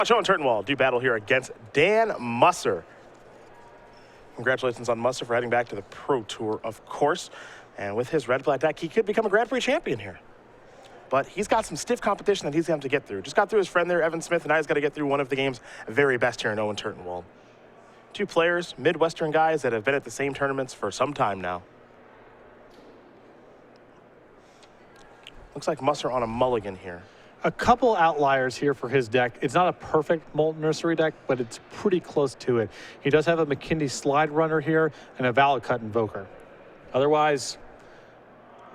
Owen Turtenwald do battle here against Dan Musser. Congratulations on Musser for heading back to the Pro Tour, of course. And with his red-black deck, he could become a Grand Prix champion here. But he's got some stiff competition that he's going to have to get through. Just got through his friend there, Evan Smith, and now he's got to get through one of the game's very best here in Owen Turtenwald. Two players, Midwestern guys that have been at the same tournaments for some time now. Looks like Musser on a mulligan here. A couple outliers here for his deck. It's not a perfect Molten Nursery deck, but it's pretty close to it. He does have a McKinley Slide Runner here and a Valakut Invoker. Otherwise,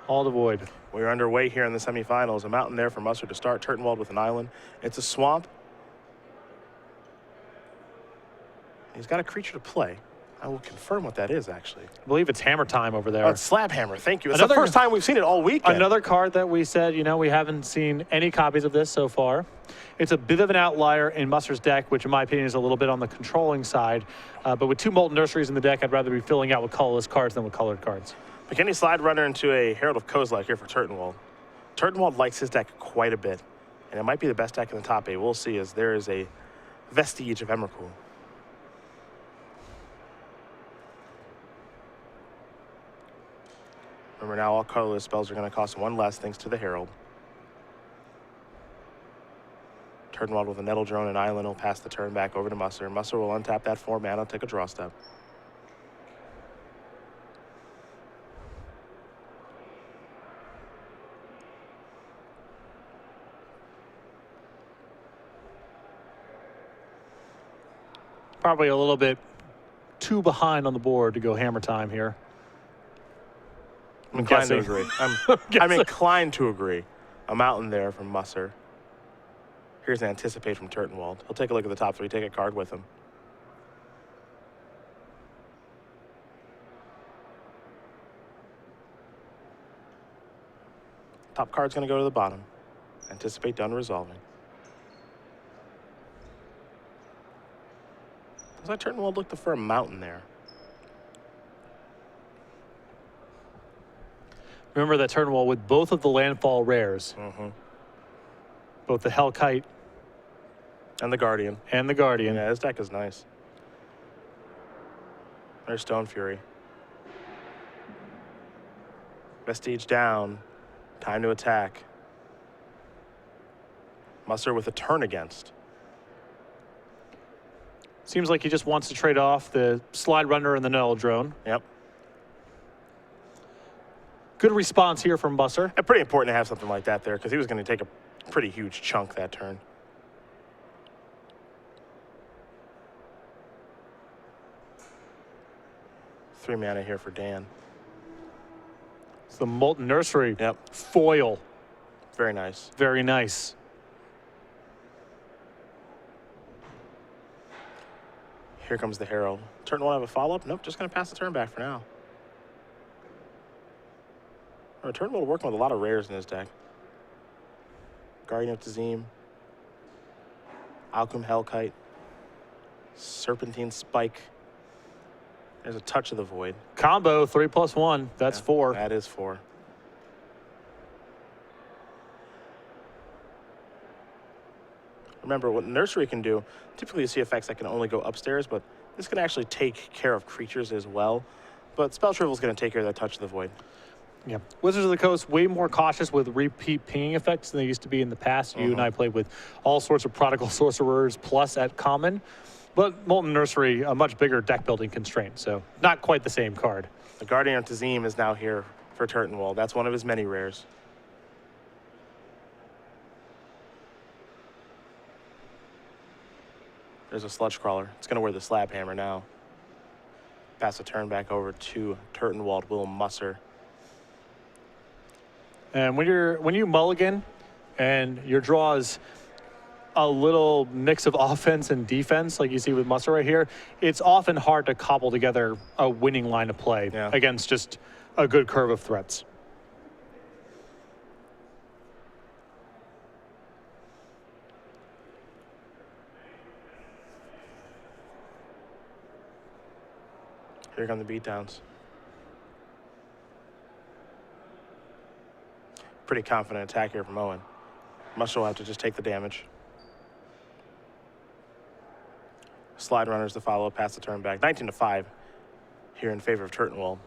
all devoid. We're underway here in the semifinals. A mountain there for Musser to start. Turtenwald with an island. It's a swamp. He's got a creature to play. I will confirm what that is, actually. I believe it's Hammer Time over there. Oh, it's Slab Hammer. Thank you. It's the first time we've seen it all weekend. Another card that we said, you know, we haven't seen any copies of this so far. It's a bit of an outlier in Musser's deck, which in my opinion is a little bit on the controlling side. But with two Molten Nurseries in the deck, I'd rather be filling out with colorless cards than with colored cards. McKinney Slide Runner into a Herald of Kozilek here for Turtenwald. Turtenwald likes his deck quite a bit, and it might be the best deck in the top 8. We'll see, as there is a vestige of Emrakul. Remember now, all colorless spells are going to cost one less thanks to the Herald. Turtenwald with a Nettle Drone and Island will pass the turn back over to Musser. Musser will untap that 4 mana, take a draw step. Probably a little bit too behind on the board to go Hammer Time here. I'm inclined to agree. I'm inclined to agree. A mountain there from Musser. Here's an Anticipate from Turtenwald. He'll take a look at the top 3, take a card with him. Top card's going to go to the bottom. Anticipate, done resolving. Looks like Turtenwald looked for a mountain there. Remember that Turtenwald with both of the landfall rares. Both the Hellkite and the Guardian. Yeah, his deck is nice. There's Stone Fury. Vestige down. Time to attack. Musser with a turn against. Seems like he just wants to trade off the Slide Runner and the Nettle Drone. Yep. Good response here from Musser. And pretty important to have something like that there because he was going to take a pretty huge chunk that turn. Three mana here for Dan. It's the Molten Nursery. Yep. Foil. Very nice. Very nice. Here comes the Herald. Turtenwald have a follow-up? Nope, just going to pass the turn back for now. Turtenwald working with a lot of rares in his deck. Guardian of Tazim. Alchem Hellkite. Serpentine Spike. There's a Touch of the Void. Combo, 3+1. That's 4. That is 4. Remember, what Nursery can do, typically you see effects that can only go upstairs, but this can actually take care of creatures as well. But Spell Shrivel is going to take care of that Touch of the Void. Yeah. Wizards of the Coast, way more cautious with repeat pinging effects than they used to be in the past. You and I played with all sorts of Prodigal Sorcerers plus at common. But Molten Nursery, a much bigger deck building constraint, so not quite the same card. The Guardian of Tazim is now here for Turtenwald. That's one of his many rares. There's a Sludge Crawler. It's going to wear the Slab Hammer now. Pass the turn back over to Turtenwald, Will Musser. And when you mulligan and your draw is a little mix of offense and defense, like you see with Musser right here, it's often hard to cobble together a winning line of play against just a good curve of threats. Here come the beatdowns. Pretty confident attack here from Owen. Musser will have to just take the damage. Slide runners to follow, pass the turn back. 19-5 here in favor of Turtenwald.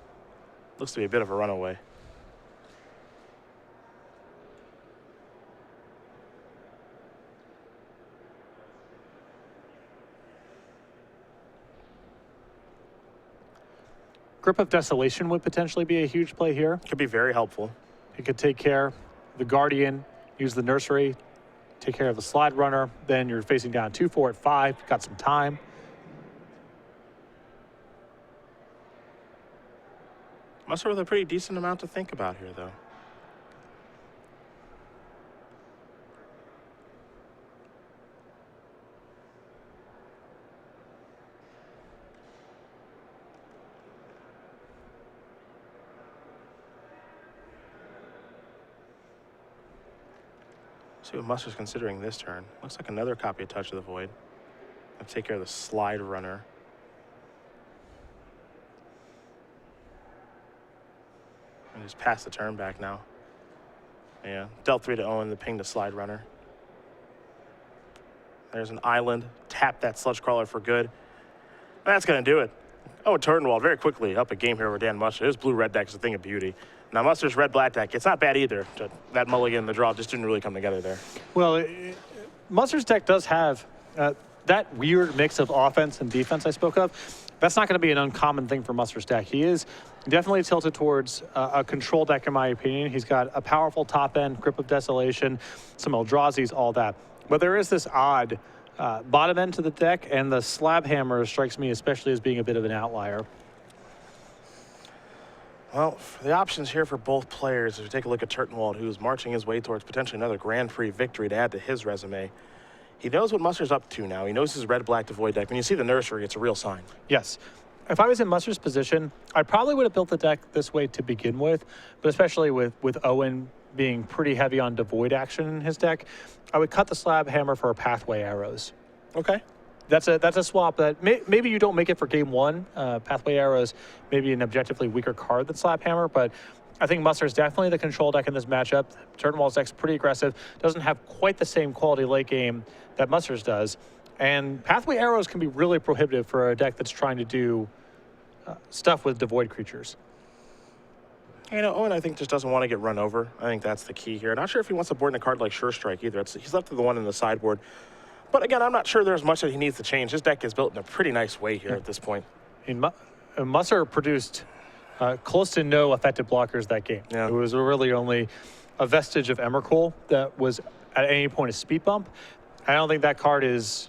Looks to be a bit of a runaway. Grip of Desolation would potentially be a huge play here. Could be very helpful. He could take care of the Guardian, use the Nursery, take care of the Slide Runner. Then you're facing down 2-4 at 5. Got some time. Musser with a pretty decent amount to think about here, though. See what Musser's considering this turn. Looks like another copy of Touch of the Void. Gonna take care of the Slide Runner. And just pass the turn back now. Yeah, dealt 3 to Owen, the ping to Slide Runner. There's an island. Tap that Sludge Crawler for good. That's gonna do it. Oh, Turtenwald very quickly up a game here over Dan Musser. His blue-red deck is a thing of beauty. Now Musser's red-black deck, it's not bad either. That mulligan and the draw just didn't really come together there. Well, Musser's deck does have that weird mix of offense and defense I spoke of. That's not going to be an uncommon thing for Musser's deck. He is definitely tilted towards a control deck, in my opinion. He's got a powerful top end, Grip of Desolation, some Eldrazi's, all that. But there is this odd bottom end to the deck, and the Slab Hammer strikes me especially as being a bit of an outlier. Well, for the options here for both players, as we take a look at Turtenwald, who's marching his way towards potentially another Grand Prix victory to add to his resume. He knows what Musser's up to now. He knows his red-black Devoid deck. When you see the Nursery, it's a real sign. Yes. If I was in Musser's position, I probably would have built the deck this way to begin with, but especially with Owen being pretty heavy on Devoid action in his deck, I would cut the Slab Hammer for Pathway Arrows. Okay. That's a swap that maybe you don't make it for game one. Pathway Arrows maybe an objectively weaker card than Slap Hammer, but I think Musser's definitely the control deck in this matchup. Turtenwald's deck's pretty aggressive, doesn't have quite the same quality late game that Musser's does. And Pathway Arrows can be really prohibitive for a deck that's trying to do stuff with Devoid creatures. You know, Owen, I think, just doesn't want to get run over. I think that's the key here. Not sure if he wants to board in a card like Sure Strike either. He's left to the one in the sideboard. But again, I'm not sure there's much that he needs to change. His deck is built in a pretty nice way here at this point. Musser produced close to no effective blockers that game. Yeah. It was really only a vestige of Emrakul that was at any point a speed bump. I don't think that card is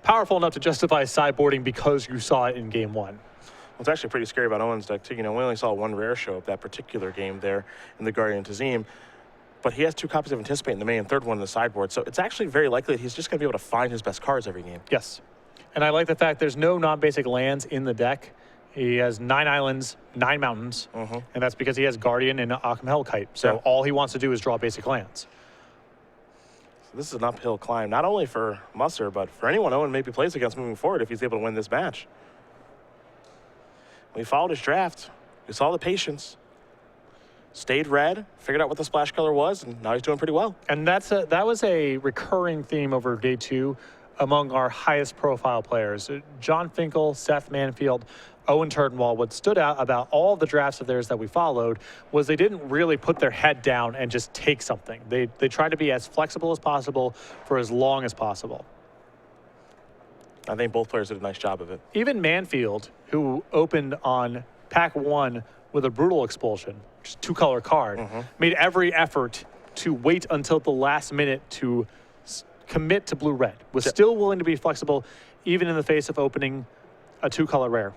powerful enough to justify sideboarding because you saw it in game one. Well, it's actually pretty scary about Owen's deck, too. You know, we only saw one rare show up that particular game there in the Guardian Tazim. But he has 2 copies of Anticipate in the main and 3rd one in the sideboard. So it's actually very likely that he's just going to be able to find his best cards every game. Yes. And I like the fact there's no non-basic lands in the deck. He has 9 islands, 9 mountains, and that's because he has Guardian and Occam Hellkite. So all he wants to do is draw basic lands. So this is an uphill climb, not only for Musser, but for anyone Owen maybe plays against moving forward if he's able to win this match. We followed his draft. We saw the patience. Stayed red, figured out what the splash color was, and now he's doing pretty well. And that was a recurring theme over day 2 among our highest profile players. John Finkel, Seth Manfield, Owen Turtenwald. What stood out about all the drafts of theirs that we followed was they didn't really put their head down and just take something. They tried to be as flexible as possible for as long as possible. I think both players did a nice job of it. Even Manfield, who opened on pack 1 with a Brutal Expulsion, which is a 2-color card, made every effort to wait until the last minute to commit to blue-red. Was still willing to be flexible, even in the face of opening a 2-color rare.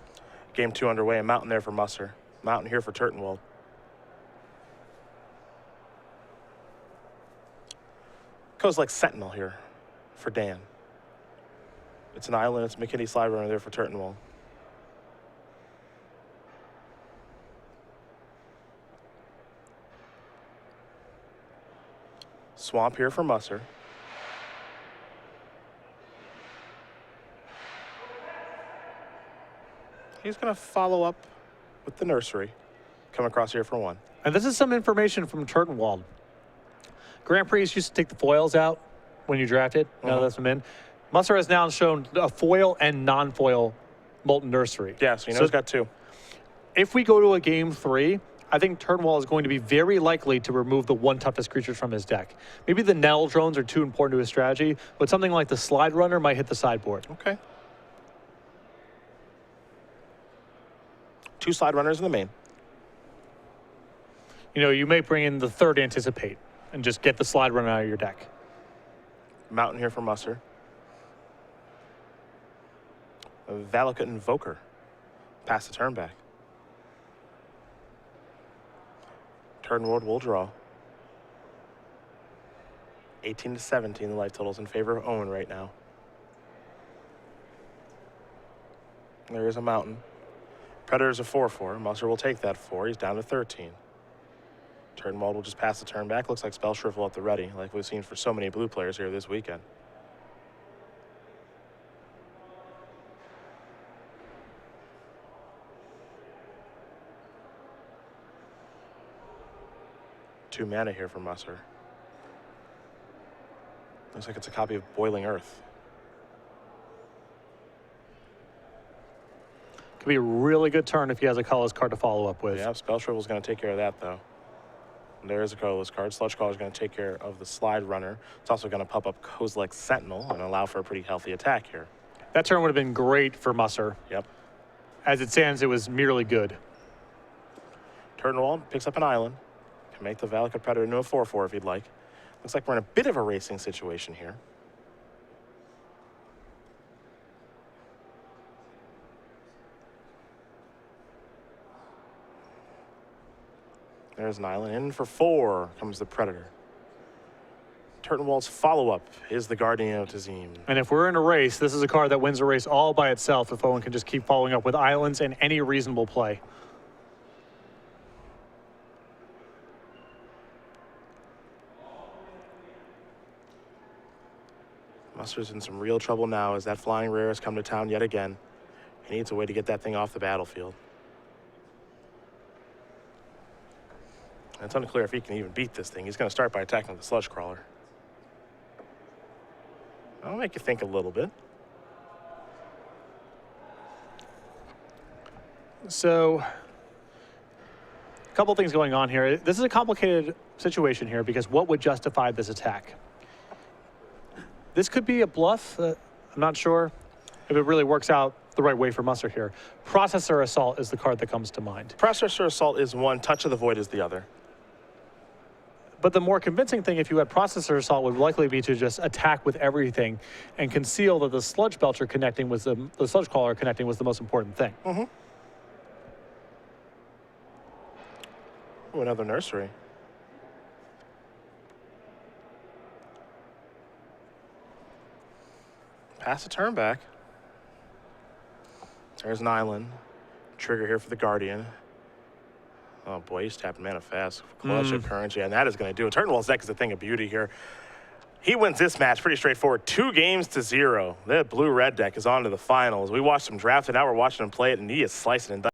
Game 2 underway, a mountain there for Musser. Mountain here for Turtenwald. Goes like Sentinel here for Dan. It's an island, it's McKinney Slide Runner there for Turtenwald. Swamp here for Musser. He's going to follow up with the Nursery. Come across here for 1. And this is some information from Turtenwald. Grand Prix used to take the foils out when you drafted. Now that's them in. Musser has now shown a foil and non-foil Molten Nursery. Yeah, so you know he's got 2. If we go to a game 3, I think Turtenwald is going to be very likely to remove the 1 toughest creatures from his deck. Maybe the Nettle drones are too important to his strategy, but something like the Slide Runner might hit the sideboard. Okay. 2 Slide Runners in the main. You know, you may bring in the 3rd Anticipate and just get the Slide Runner out of your deck. Mountain here for Musser. A Valakut Invoker. Pass the turn back. Turtenwald will draw. 18 to 17, the life totals in favor of Owen right now. There is a mountain. Predator's a 4/4. Musser will take that 4. He's down to 13. Turtenwald will just pass the turn back. Looks like Spell Shrivel at the ready, like we've seen for so many blue players here this weekend. Two mana here for Musser. Looks like it's a copy of Boiling Earth. Could be a really good turn if he has a colorless card to follow up with. Yeah, Spell Shrivel's going to take care of that, though. And there is a colorless card. Sludge Caller is going to take care of the Slide Runner. It's also going to pop up Kozilek Sentinel and allow for a pretty healthy attack here. That turn would have been great for Musser. Yep. As it stands, it was merely good. Turtenwald picks up an island. Can make the Valakut Predator into a 4/4 if he'd like. Looks like we're in a bit of a racing situation here. There's an island. In for 4 comes the Predator. Turtenwald's follow-up is the Guardian of Tazim. And if we're in a race, this is a card that wins a race all by itself if Owen can just keep following up with islands and any reasonable play. Musser's in some real trouble now as that flying rare has come to town yet again. He needs a way to get that thing off the battlefield. And it's unclear if he can even beat this thing. He's going to start by attacking with the Sludge Crawler. That'll make you think a little bit. So, a couple things going on here. This is a complicated situation here because what would justify this attack? This could be a bluff. I'm not sure if it really works out the right way for Musser here. Processor Assault is the card that comes to mind. Processor Assault is one, Touch of the Void is the other. But the more convincing thing, if you had Processor Assault, would likely be to just attack with everything and conceal that the Sludge Belcher connecting with the Sludge Caller connecting was the most important thing. Mm-hmm. Ooh, another Nursery. Pass the turn back. There's an island. Trigger here for the Guardian. Oh boy, he's tapping mana fast. Clutch of Currency, and that is going to do it. Turtenwald's deck is a thing of beauty here. He wins this match pretty straightforward. 2 games to 0. That blue-red deck is on to the finals. We watched him draft it, now we're watching him play it, and he is slicing and dicing.